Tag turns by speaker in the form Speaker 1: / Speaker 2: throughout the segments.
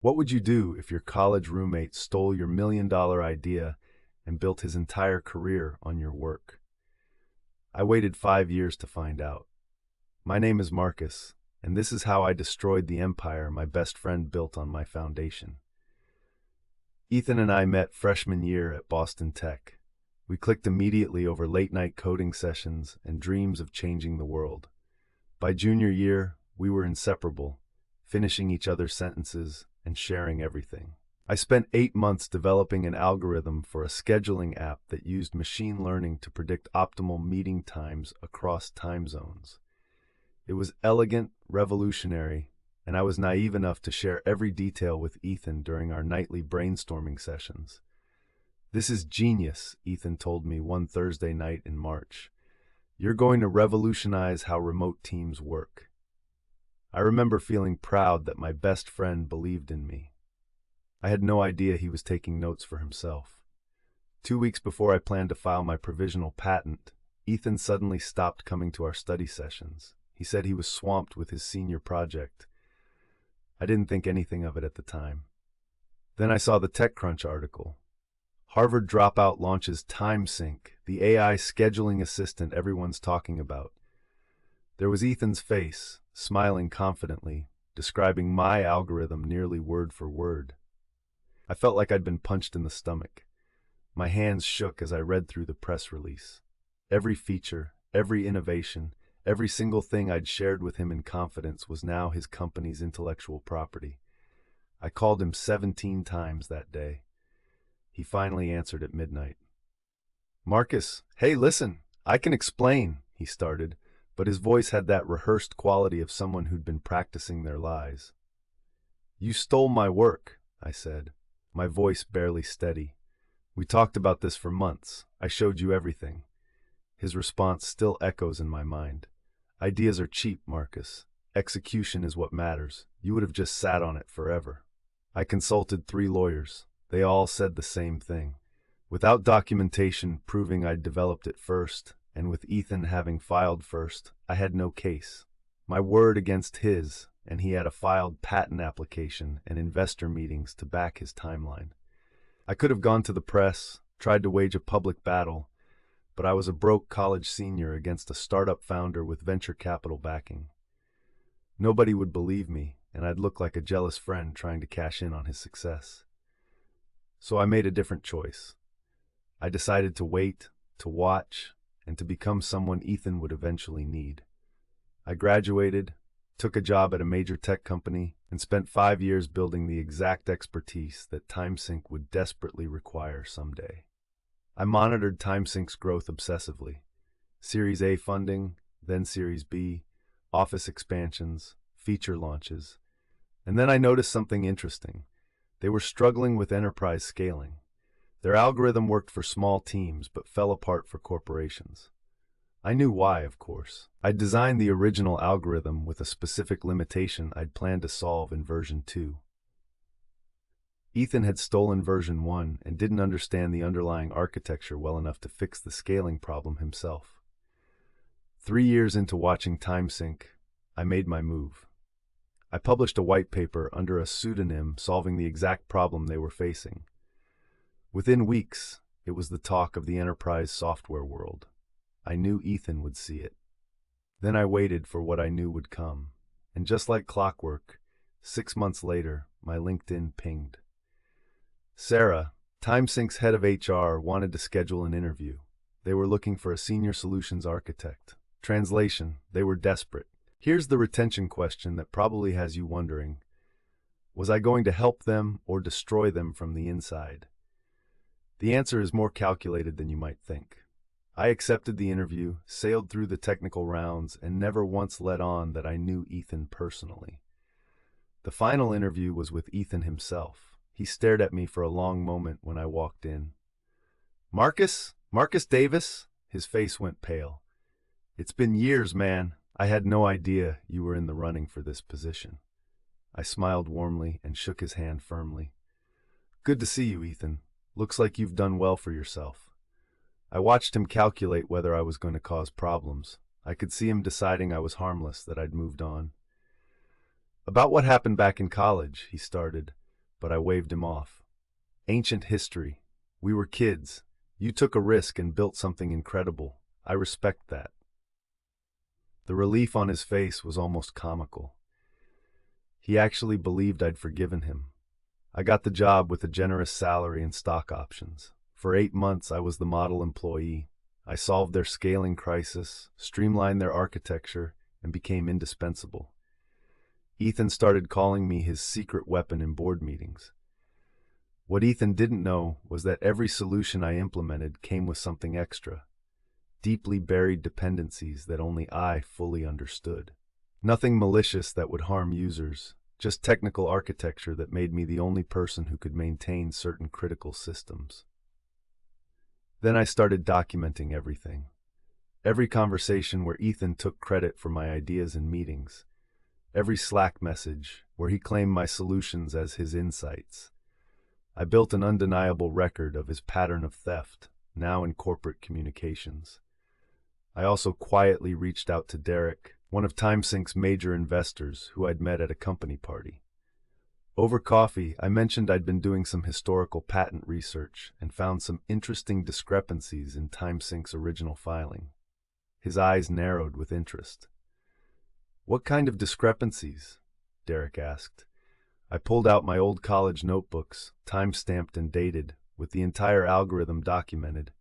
Speaker 1: What would you do if your college roommate stole your $1 million idea and built his entire career on your work? I waited 5 years to find out. My name is Marcus, and this is how I destroyed the empire my best friend built on my foundation. Ethan and I met freshman year at Boston Tech. We clicked immediately over late-night coding sessions and dreams of changing the world. By junior year, we were inseparable, finishing each other's sentences and sharing everything. I spent 8 months developing an algorithm for a scheduling app that used machine learning to predict optimal meeting times across time zones. It was elegant, revolutionary, and I was naive enough to share every detail with Ethan during our nightly brainstorming sessions. "This is genius," Ethan told me one Thursday night in March. "You're going to revolutionize how remote teams work." I remember feeling proud that my best friend believed in me. I had no idea he was taking notes for himself. 2 weeks before I planned to file my provisional patent, Ethan suddenly stopped coming to our study sessions. He said he was swamped with his senior project. I didn't think anything of it at the time. Then I saw the TechCrunch article. Harvard dropout launches TimeSync, the AI scheduling assistant everyone's talking about. There was Ethan's face, smiling confidently, describing my algorithm nearly word for word. I felt like I'd been punched in the stomach. My hands shook as I read through the press release. Every feature, every innovation, every single thing I'd shared with him in confidence was now his company's intellectual property. I called him 17 times that day. He finally answered at midnight. "Marcus, hey, listen, I can explain," he started, but his voice had that rehearsed quality of someone who'd been practicing their lies. "You stole my work," I said, my voice barely steady. "We talked about this for months. I showed you everything." His response still echoes in my mind. "Ideas are cheap, Marcus. Execution is what matters. You would have just sat on it forever." I consulted 3 lawyers. They all said the same thing. Without documentation proving I'd developed it first, and with Ethan having filed first, I had no case. My word against his, and he had a filed patent application and investor meetings to back his timeline. I could have gone to the press, tried to wage a public battle, but I was a broke college senior against a startup founder with venture capital backing. Nobody would believe me, and I'd look like a jealous friend trying to cash in on his success. So I made a different choice. I decided to wait, to watch, and to become someone Ethan would eventually need. I graduated, took a job at a major tech company, and spent 5 years building the exact expertise that TimeSync would desperately require someday. I monitored TimeSync's growth obsessively. Series A funding, then Series B, office expansions, feature launches. And then I noticed something interesting. They were struggling with enterprise scaling. Their algorithm worked for small teams but fell apart for corporations. I knew why, of course. I'd designed the original algorithm with a specific limitation I'd planned to solve in version 2. Ethan had stolen version 1 and didn't understand the underlying architecture well enough to fix the scaling problem himself. 3 years into watching TimeSync, I made my move. I published a white paper under a pseudonym solving the exact problem they were facing. Within weeks, it was the talk of the enterprise software world. I knew Ethan would see it. Then I waited for what I knew would come, and just like clockwork, 6 months later, my LinkedIn pinged. Sarah, TimeSync's head of HR, wanted to schedule an interview. They were looking for a senior solutions architect. Translation, they were desperate. Here's the retention question that probably has you wondering. Was I going to help them or destroy them from the inside? The answer is more calculated than you might think. I accepted the interview, sailed through the technical rounds, and never once let on that I knew Ethan personally. The final interview was with Ethan himself. He stared at me for a long moment when I walked in. "Marcus? Marcus Davis?" His face went pale. "It's been years, man. I had no idea you were in the running for this position." I smiled warmly and shook his hand firmly. "Good to see you, Ethan. Looks like you've done well for yourself." I watched him calculate whether I was going to cause problems. I could see him deciding I was harmless, that I'd moved on. "About what happened back in college," he started. but I waved him off. Ancient history. We were kids. You took a risk and built something incredible. I respect that. The relief on his face was almost comical. He actually believed I'd forgiven him. I got the job with a generous salary and stock options. For 8 months, I was the model employee. I solved their scaling crisis, streamlined their architecture, and became indispensable. Ethan started calling me his secret weapon in board meetings. What Ethan didn't know was that every solution I implemented came with something extra. Deeply buried dependencies that only I fully understood. Nothing malicious that would harm users, just technical architecture that made me the only person who could maintain certain critical systems. Then I started documenting everything. Every conversation where Ethan took credit for my ideas in meetings. Every Slack message where he claimed my solutions as his insights. I built an undeniable record of his pattern of theft, now in corporate communications. I also quietly reached out to Derek, one of TimeSync's major investors who I'd met at a company party. Over coffee, I mentioned I'd been doing some historical patent research and found some interesting discrepancies in TimeSync's original filing. His eyes narrowed with interest. "What kind of discrepancies?" Derek asked. I pulled out my old college notebooks, time-stamped and dated, with the entire algorithm documented.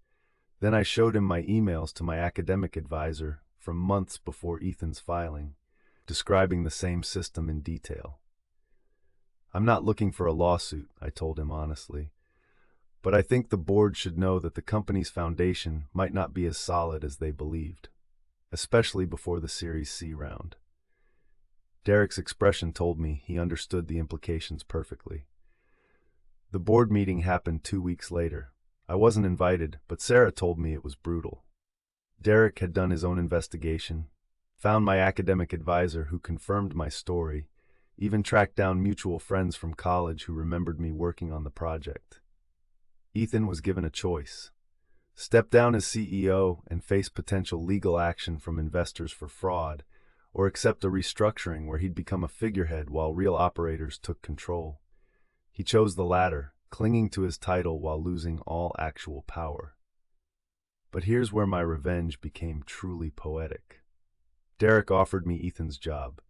Speaker 1: Then I showed him my emails to my academic advisor from months before Ethan's filing, describing the same system in detail. "I'm not looking for a lawsuit," I told him honestly, "but I think the board should know that the company's foundation might not be as solid as they believed, especially before the Series C round." Derek's expression told me he understood the implications perfectly. The board meeting happened 2 weeks later. I wasn't invited, but Sarah told me it was brutal. Derek had done his own investigation, found my academic advisor who confirmed my story, even tracked down mutual friends from college who remembered me working on the project. Ethan was given a choice: step down as CEO and face potential legal action from investors for fraud, or accept a restructuring where he'd become a figurehead while real operators took control. He chose the latter, clinging to his title while losing all actual power. But here's where my revenge became truly poetic. Derek offered me Ethan's job.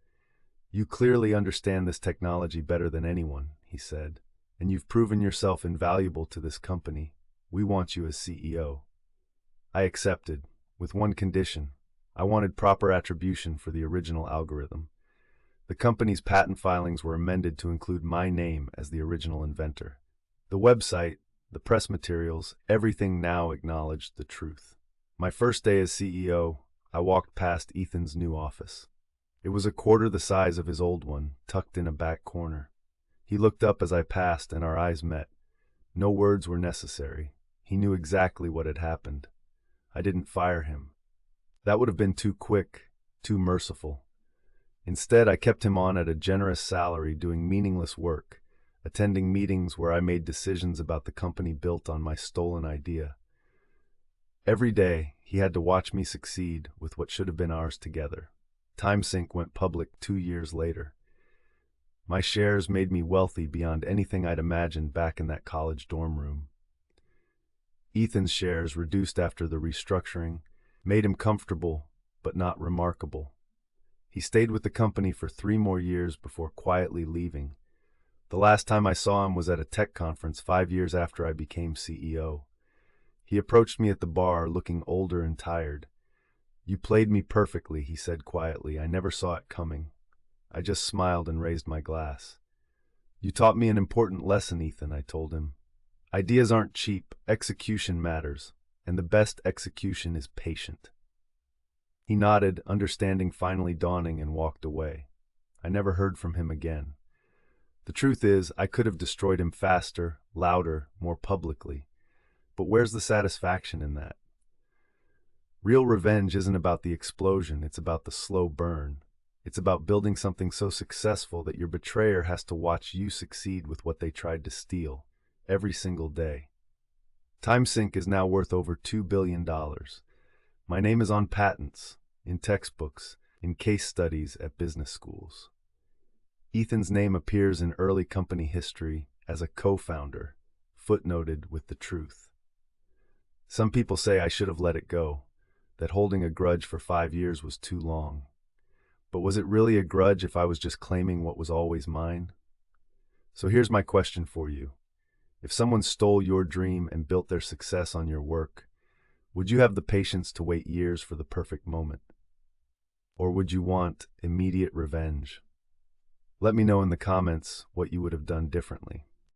Speaker 1: "You clearly understand this technology better than anyone," he said, "and you've proven yourself invaluable to this company. We want you as CEO." I accepted, with one condition. I wanted proper attribution for the original algorithm. The company's patent filings were amended to include my name as the original inventor. The website, the press materials, everything now acknowledged the truth. My first day as CEO, I walked past Ethan's new office. It was a quarter the size of his old one, tucked in a back corner. He looked up as I passed, and our eyes met. No words were necessary. He knew exactly what had happened. I didn't fire him. That would have been too quick, too merciful. Instead, I kept him on at a generous salary doing meaningless work, attending meetings where I made decisions about the company built on my stolen idea. Every day, he had to watch me succeed with what should have been ours together. TimeSync went public 2 years later. My shares made me wealthy beyond anything I'd imagined back in that college dorm room. Ethan's shares, reduced after the restructuring, made him comfortable, but not remarkable. He stayed with the company for 3 more years before quietly leaving. The last time I saw him was at a tech conference 5 years after I became CEO. He approached me at the bar, looking older and tired. "You played me perfectly," he said quietly. "I never saw it coming." I just smiled and raised my glass. "You taught me an important lesson, Ethan," I told him. "Ideas aren't cheap, execution matters, and the best execution is patient." He nodded, understanding finally dawning, and walked away. I never heard from him again. The truth is, I could have destroyed him faster, louder, more publicly. But where's the satisfaction in that? Real revenge isn't about the explosion, it's about the slow burn. It's about building something so successful that your betrayer has to watch you succeed with what they tried to steal, every single day. TimeSync is now worth over $2 billion. My name is on patents, in textbooks, in case studies at business schools. Ethan's name appears in early company history, as a co-founder, footnoted with the truth. Some people say I should have let it go, that holding a grudge for 5 years was too long. But was it really a grudge if I was just claiming what was always mine? So here's my question for you. If someone stole your dream and built their success on your work, would you have the patience to wait years for the perfect moment? Or would you want immediate revenge? Let me know in the comments what you would have done differently.